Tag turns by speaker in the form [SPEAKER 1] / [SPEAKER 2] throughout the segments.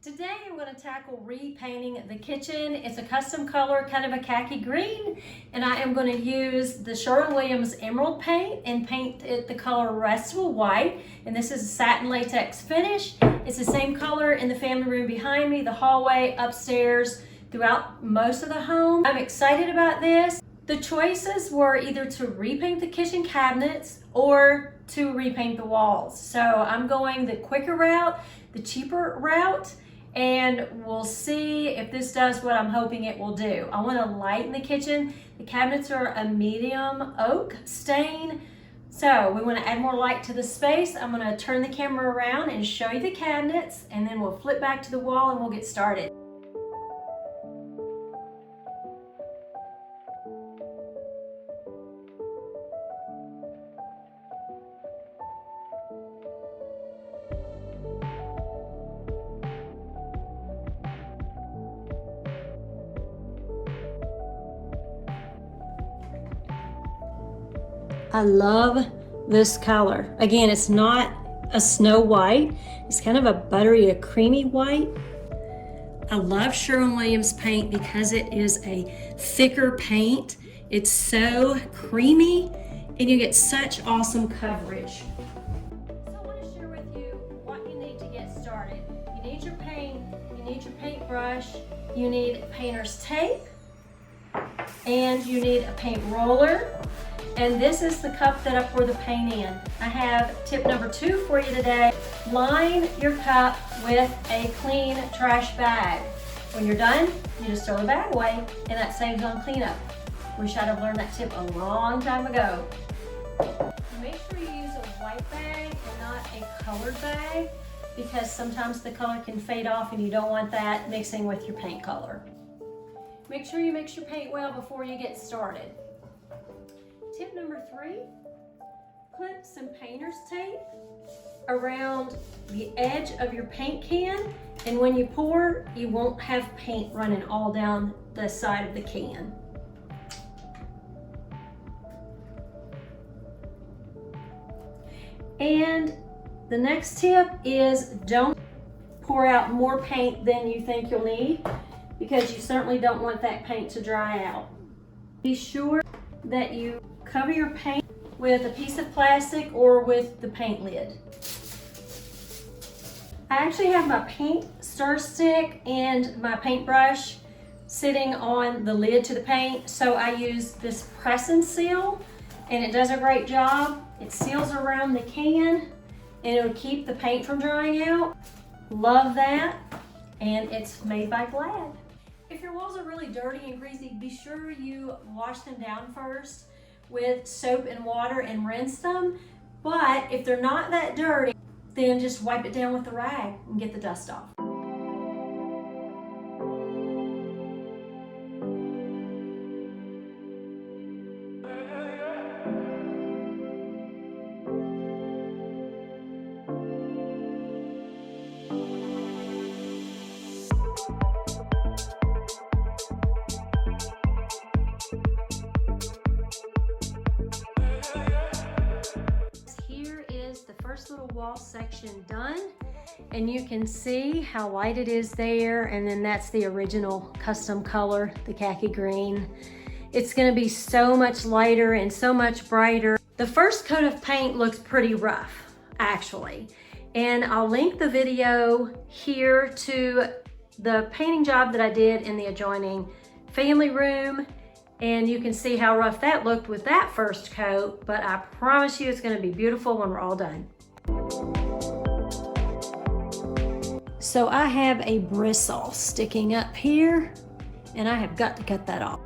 [SPEAKER 1] Today I'm going to tackle repainting the kitchen. It's a custom color, kind of a khaki green, and I am going to use the Sherwin-Williams Emerald paint and paint it the color Restful White. And this is a satin latex finish. It's the same color in the family room behind me, the hallway, upstairs, throughout most of the home. I'm excited about this. The choices were either to repaint the kitchen cabinets or to repaint the walls. So I'm going the quicker route, the cheaper route, and we'll see if this does what I'm hoping it will do. I want to lighten the kitchen. The cabinets are a medium oak stain, so we want to add more light to the space. I'm going to turn the camera around and show you the cabinets, and then we'll flip back to the wall and we'll get started. I love this color. Again, it's not a snow white. It's kind of a buttery, a creamy white. I love Sherwin-Williams paint because it is a thicker paint. It's so creamy and you get such awesome coverage. So I want to share with you what you need to get started. You need your paint, you need your paintbrush, you need painter's tape, and you need a paint roller. And this is the cup that I pour the paint in. I have tip number 2 for you today. Line your cup with a clean trash bag. When you're done, you just throw the bag away, and that saves on cleanup. Wish I'd have learned that tip a long time ago. Make sure you use a white bag and not a colored bag, because sometimes the color can fade off and you don't want that mixing with your paint color. Make sure you mix your paint well before you get started. Tip number 3, put some painter's tape around the edge of your paint can, and when you pour, you won't have paint running all down the side of the can. And the next tip is don't pour out more paint than you think you'll need, because you certainly don't want that paint to dry out. Be sure that you cover your paint with a piece of plastic or with the paint lid. I actually have my paint stir stick and my paintbrush sitting on the lid to the paint, so I use this press and seal, and it does a great job. It seals around the can and it'll keep the paint from drying out. Love that, and it's made by Glad. If your walls are really dirty and greasy, be sure you wash them down first with soap and water and rinse them. But if they're not that dirty, then just wipe it down with a rag and get the dust off. Little wall section done, and you can see how light it is there, and then that's the original custom color, the khaki green. It's going to be so much lighter and so much brighter. The first coat of paint looks pretty rough actually, and I'll link the video here to the painting job that I did in the adjoining family room, and you can see how rough that looked with that first coat, but I promise you it's going to be beautiful when we're all done. So I have a bristle sticking up here, and I have got to cut that off.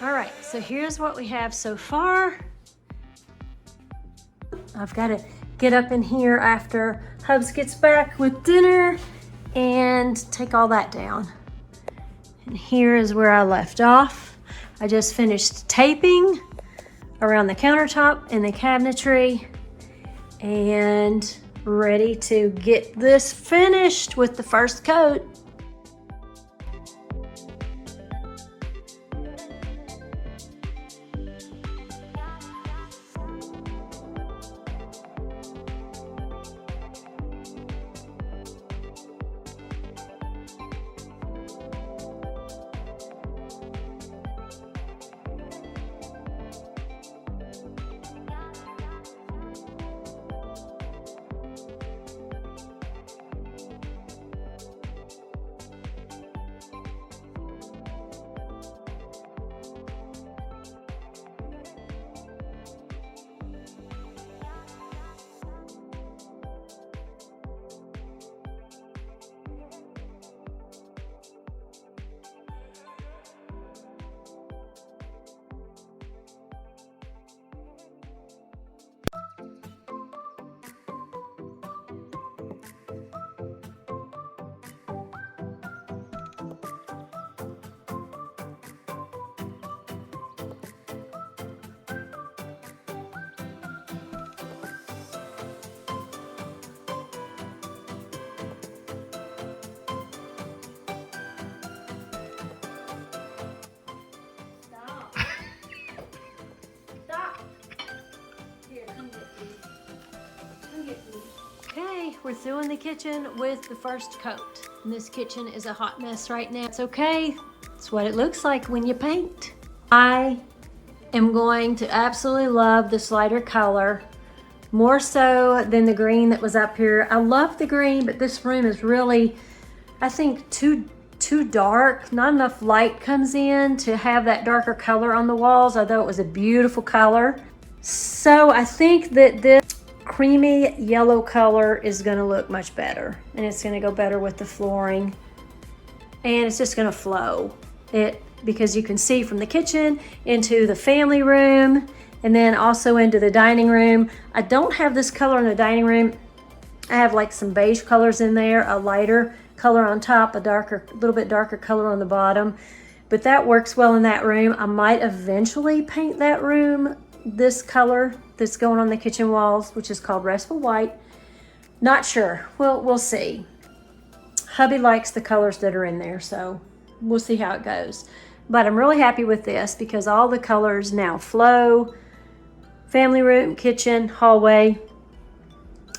[SPEAKER 1] All right, so here's what we have so far. I've got to get up in here after Hubs gets back with dinner and take all that down. And here is where I left off. I just finished taping around the countertop and the cabinetry and ready to get this finished with the first coat. Okay, we're through in the kitchen with the first coat. And this kitchen is a hot mess right now. It's okay. It's what it looks like when you paint. I am going to absolutely love this lighter color, more so than the green that was up here. I love the green, but this room is really, I think, too dark. Not enough light comes in to have that darker color on the walls, although it was a beautiful color. So I think that this creamy yellow color is going to look much better, and it's going to go better with the flooring, and it's just going to flow it, because you can see from the kitchen into the family room and then also into the dining room. I don't have this color in the dining room. I have like some beige colors in there, a lighter color on top, a little bit darker color on the bottom, but that works well in that room. I might eventually paint that room this color that's going on the kitchen walls, which is called Restful White. Not sure. We'll see. Hubby likes the colors that are in there, so we'll see how it goes. But I'm really happy with this because all the colors now flow. Family room, kitchen, hallway,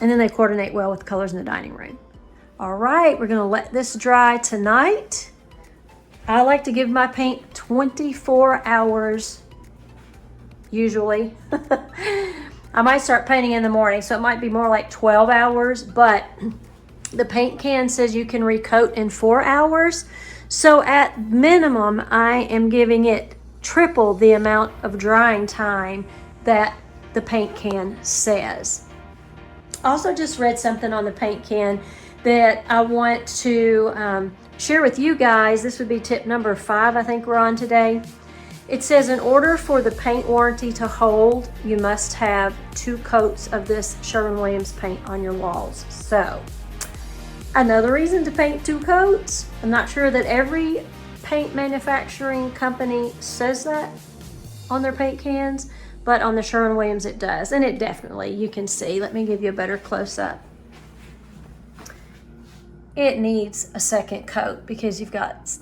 [SPEAKER 1] and then they coordinate well with the colors in the dining room. All right, we're gonna let this dry tonight. I like to give my paint 24 hours usually. I might start painting in the morning, so it might be more like 12 hours, but the paint can says you can recoat in 4 hours. So at minimum, I am giving it triple the amount of drying time that the paint can says. Also just read something on the paint can that I want to share with you guys. This would be tip number 5, I think we're on today. It says in order for the paint warranty to hold, you must have 2 coats of this Sherwin-Williams paint on your walls. So another reason to paint 2 coats. I'm not sure that every paint manufacturing company says that on their paint cans, but on the Sherwin-Williams it does. And it definitely, you can see, let me give you a better close-up. It needs a second coat because you've got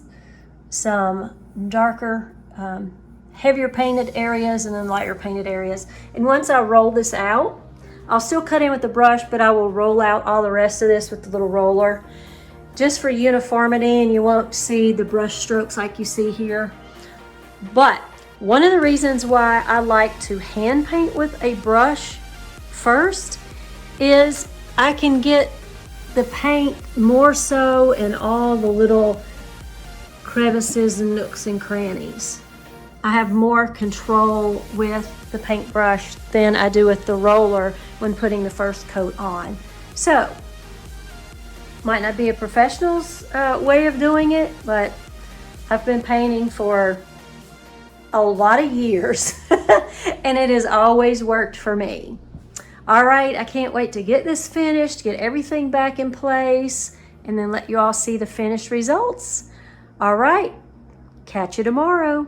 [SPEAKER 1] some darker, heavier painted areas and then lighter painted areas. And once I roll this out, I'll still cut in with the brush, but I will roll out all the rest of this with the little roller just for uniformity, and you won't see the brush strokes like you see here. But one of the reasons why I like to hand paint with a brush first is I can get the paint more so in all the little crevices and nooks and crannies. I have more control with the paintbrush than I do with the roller when putting the first coat on. So, might not be a professional's way of doing it, but I've been painting for a lot of years and it has always worked for me. All right, I can't wait to get this finished, get everything back in place, and then let you all see the finished results. All right, catch you tomorrow.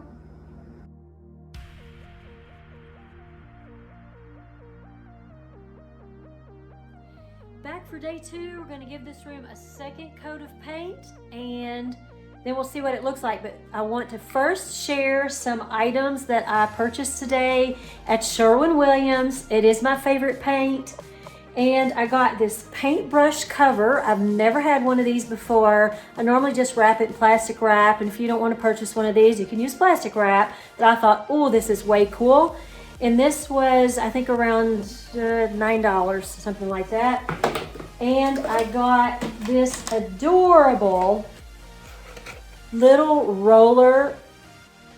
[SPEAKER 1] Back for day 2, we're going to give this room a second coat of paint and then we'll see what it looks like. But I want to first share some items that I purchased today at Sherwin-Williams. It is my favorite paint. And I got this paintbrush cover. I've never had one of these before. I normally just wrap it in plastic wrap. And if you don't want to purchase one of these, you can use plastic wrap. But I thought, oh, this is way cool. And this was, I think, around $9, something like that. And I got this adorable little roller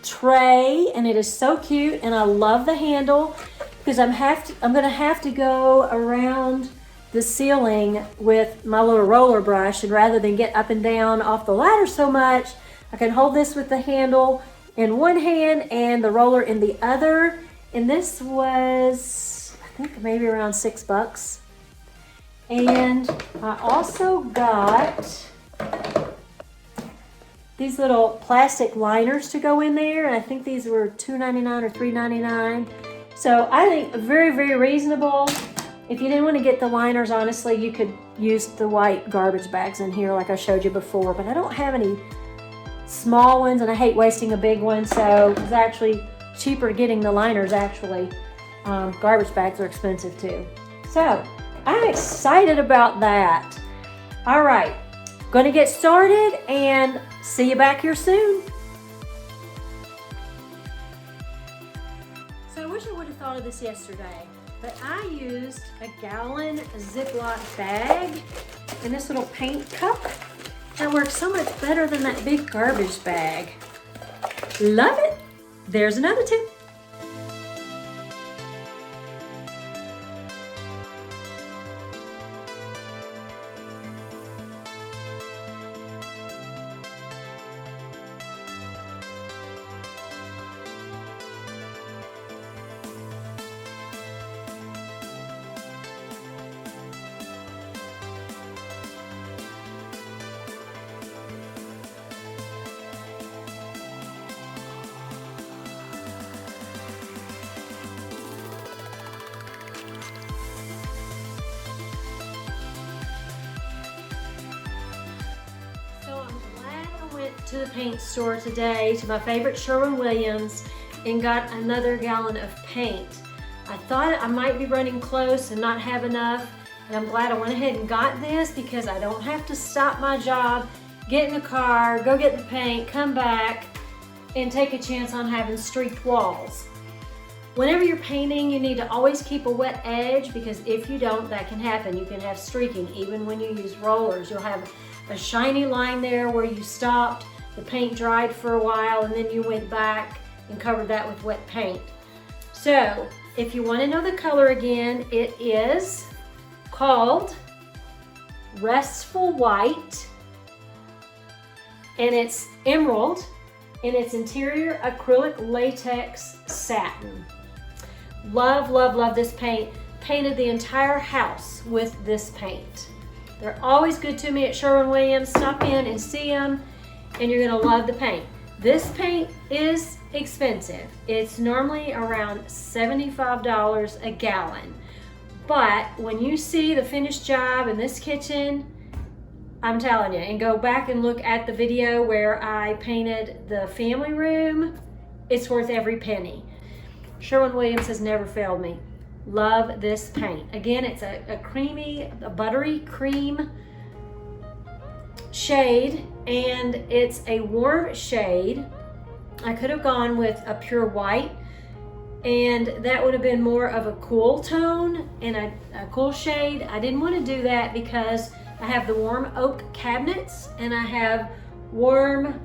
[SPEAKER 1] tray, and it is so cute, and I love the handle because I'm gonna have to go around the ceiling with my little roller brush, and rather than get up and down off the ladder so much, I can hold this with the handle in one hand and the roller in the other. And this was, I think, maybe around $6. And I also got these little plastic liners to go in there, and I think these were $2.99 or $3.99. So I think very, very reasonable. If you didn't want to get the liners, honestly, you could use the white garbage bags in here like I showed you before, but I don't have any small ones and I hate wasting a big one, so it's actually cheaper getting the liners actually. Garbage bags are expensive too. So I'm excited about that. All right, gonna get started and see you back here soon. So I wish I would have thought of this yesterday, but I used a gallon Ziploc bag and this little paint cup. That works so much better than that big garbage bag. Love it. There's another tip. To the paint store today, to my favorite Sherwin-Williams, and got another gallon of paint. I thought I might be running close and not have enough, and I'm glad I went ahead and got this because I don't have to stop my job, get in the car, go get the paint, come back, and take a chance on having streaked walls. Whenever you're painting, you need to always keep a wet edge because if you don't, that can happen. You can have streaking even when you use rollers. You'll have a shiny line there where you stopped, the paint dried for a while, and then you went back and covered that with wet paint. So if you want to know the color again, it is called Restful White, and it's emerald, and it's interior acrylic latex satin. Love, love, love this paint. Painted the entire house with this paint. They're always good to me at Sherwin-Williams. Stop in and see them, and you're gonna love the paint. This paint is expensive. It's normally around $75 a gallon. But when you see the finished job in this kitchen, I'm telling you, and go back and look at the video where I painted the family room, it's worth every penny. Sherwin-Williams has never failed me. Love this paint. Again, it's a creamy, a buttery cream shade, and it's a warm shade. I could have gone with a pure white, and that would have been more of a cool tone and a cool shade. I didn't want to do that because I have the warm oak cabinets and I have warm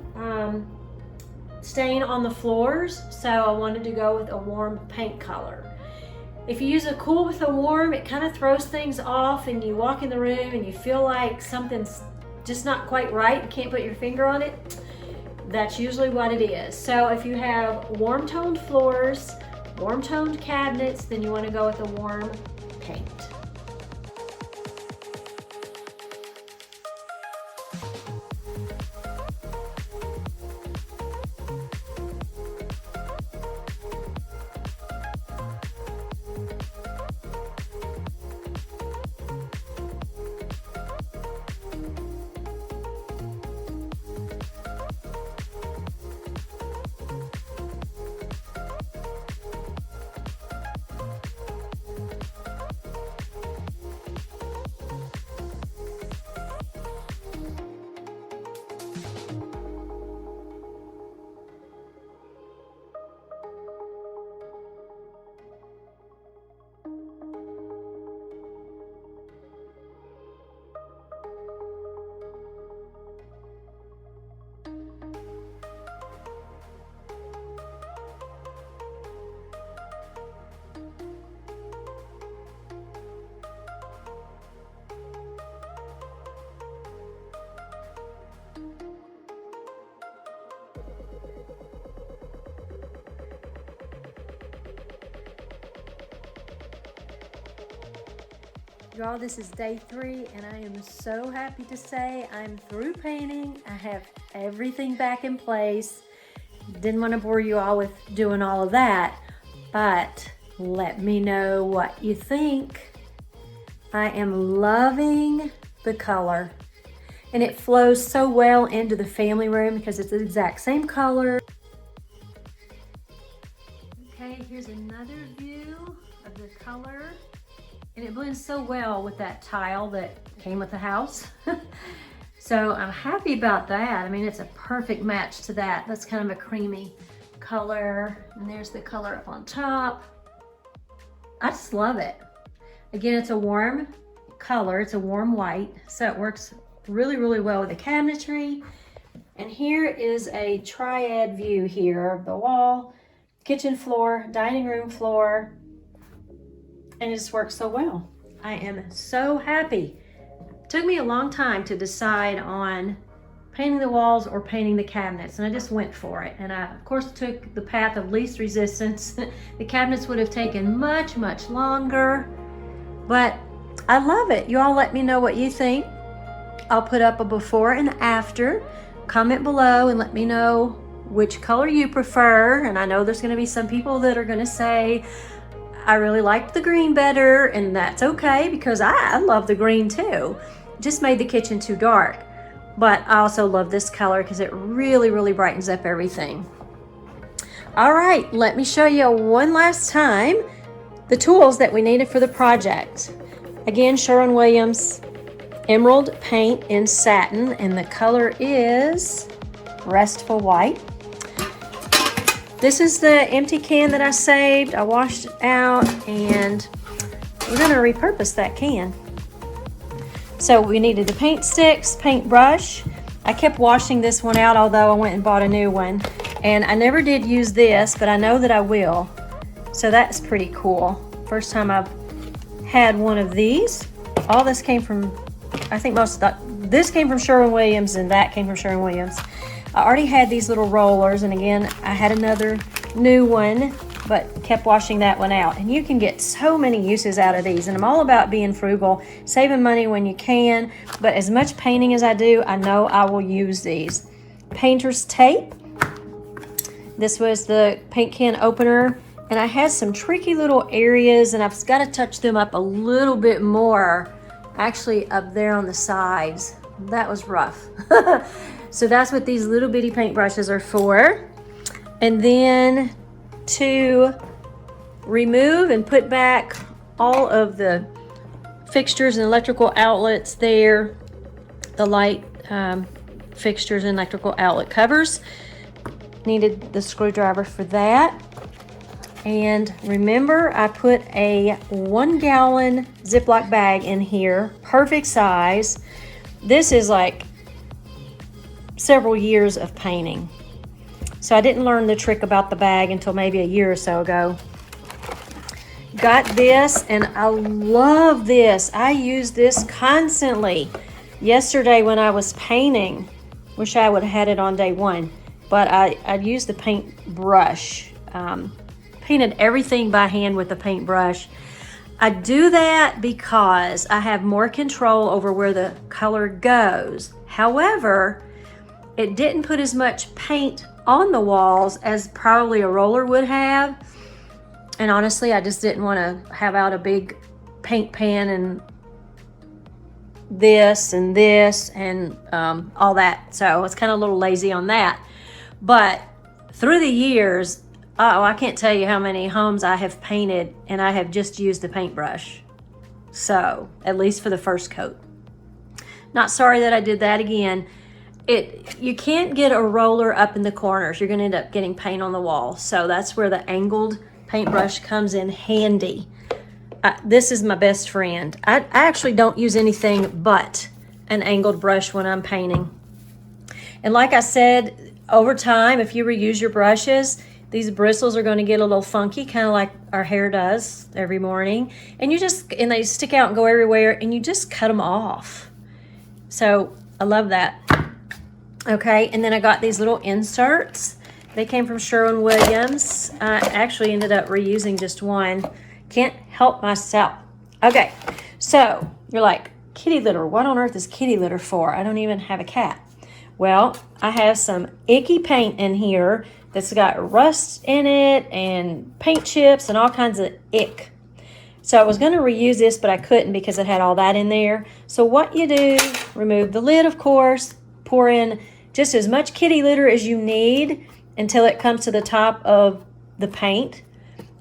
[SPEAKER 1] stain on the floors, so I wanted to go with a warm paint color. If you use a cool with a warm, it kind of throws things off and you walk in the room and you feel like something's just not quite right, you can't put your finger on it. That's usually what it is. So if you have warm toned floors, warm toned cabinets, then you want to go with a warm paint. Y'all, this is day 3 and I am so happy to say I'm through painting. I have everything back in place. Didn't want to bore you all with doing all of that, but let me know what you think. I am loving the color and it flows so well into the family room because it's the exact same color. Okay, here's another view of the color. And it blends so well with that tile that came with the house. So I'm happy about that. I mean, it's a perfect match to that. That's kind of a creamy color. And there's the color up on top. I just love it. Again, it's a warm color. It's a warm white. So it works really, really well with the cabinetry. And here is a triad view here of the wall, kitchen floor, dining room floor. And it just works so well. I am so happy. It took me a long time to decide on painting the walls or painting the cabinets, and I just went for it. And I, of course, took the path of least resistance. The cabinets would have taken much, much longer, but I love it. You all let me know what you think. I'll put up a before and after. Comment below and let me know which color you prefer. And I know there's gonna be some people that are gonna say, I really liked the green better, and that's okay because I love the green too. Just made the kitchen too dark. But I also love this color because it really, really brightens up everything. All right, let me show you one last time the tools that we needed for the project. Again, Sherwin-Williams Emerald paint in satin, and the color is Restful White. This is the empty can that I saved. I washed it out and we're gonna repurpose that can. So we needed the paint sticks, paintbrush. I kept washing this one out, although I went and bought a new one. And I never did use this, but I know that I will. So that's pretty cool. First time I've had one of these. All this came from, I think this came from Sherwin-Williams and that came from Sherwin-Williams. I already had these little rollers, and again, I had another new one, but kept washing that one out. And you can get so many uses out of these, and I'm all about being frugal, saving money when you can, but as much painting as I do, I know I will use these. Painter's tape. This was the paint can opener, and I had some tricky little areas, and I've got to touch them up a little bit more, actually up there on the sides. That was rough. So that's what these little bitty paintbrushes are for. And then to remove and put back all of the fixtures and electrical outlets there, the light fixtures and electrical outlet covers. Needed the screwdriver for that. And remember, I put a 1 gallon Ziploc bag in here, perfect size. This is like several years of painting. So I didn't learn the trick about the bag until maybe a year or so ago. Got this, and I love this. I use this constantly. Yesterday when I was painting, wish I would have had it on day 1. but I used the paintbrush. Painted everything by hand with the paintbrush. I do that because I have more control over where the color goes. However, it didn't put as much paint on the walls as probably a roller would have. And honestly, I just didn't want to have out a big paint pan and this and all that. So I was kind of a little lazy on that. But through the years, I can't tell you how many homes I have painted and I have just used the paintbrush. So, at least for the first coat. Not sorry that I did that again. You can't get a roller up in the corners. You're going to end up getting paint on the wall. So that's where the angled paintbrush comes in handy. This is my best friend. I actually don't use anything but an angled brush when I'm painting. And like I said, over time, if you reuse your brushes, these bristles are going to get a little funky, kind of like our hair does every morning. And they stick out and go everywhere, and you just cut them off. So I love that. Okay, and then I got these little inserts. They came from Sherwin-Williams. I actually ended up reusing just one. Can't help myself. Okay, so you're like, kitty litter, what on earth is kitty litter for? I don't even have a cat. Well, I have some icky paint in here that's got rust in it and paint chips and all kinds of ick. So I was going to reuse this, but I couldn't because it had all that in there. So what you do, remove the lid, of course, pour in just as much kitty litter as you need until it comes to the top of the paint.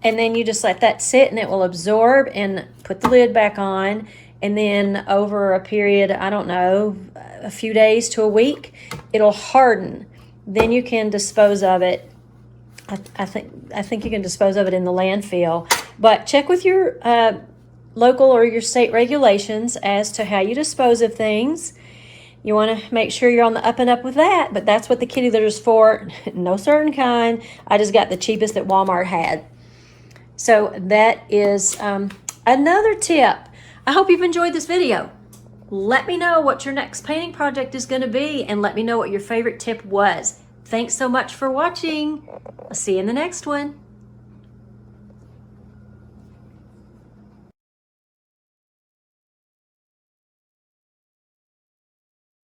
[SPEAKER 1] And then you just let that sit and it will absorb, and put the lid back on. And then over a period, I don't know, a few days to a week, it'll harden. Then you can dispose of it. I think you can dispose of it in the landfill. But check with your local or your state regulations as to how you dispose of things. You want to make sure you're on the up and up with that. But that's what the kitty litter is for. No certain kind. I just got the cheapest that Walmart had. So that is another tip. I hope you've enjoyed this video. Let me know what your next painting project is going to be, and let me know what your favorite tip was. Thanks so much for watching. I'll see you in the next one.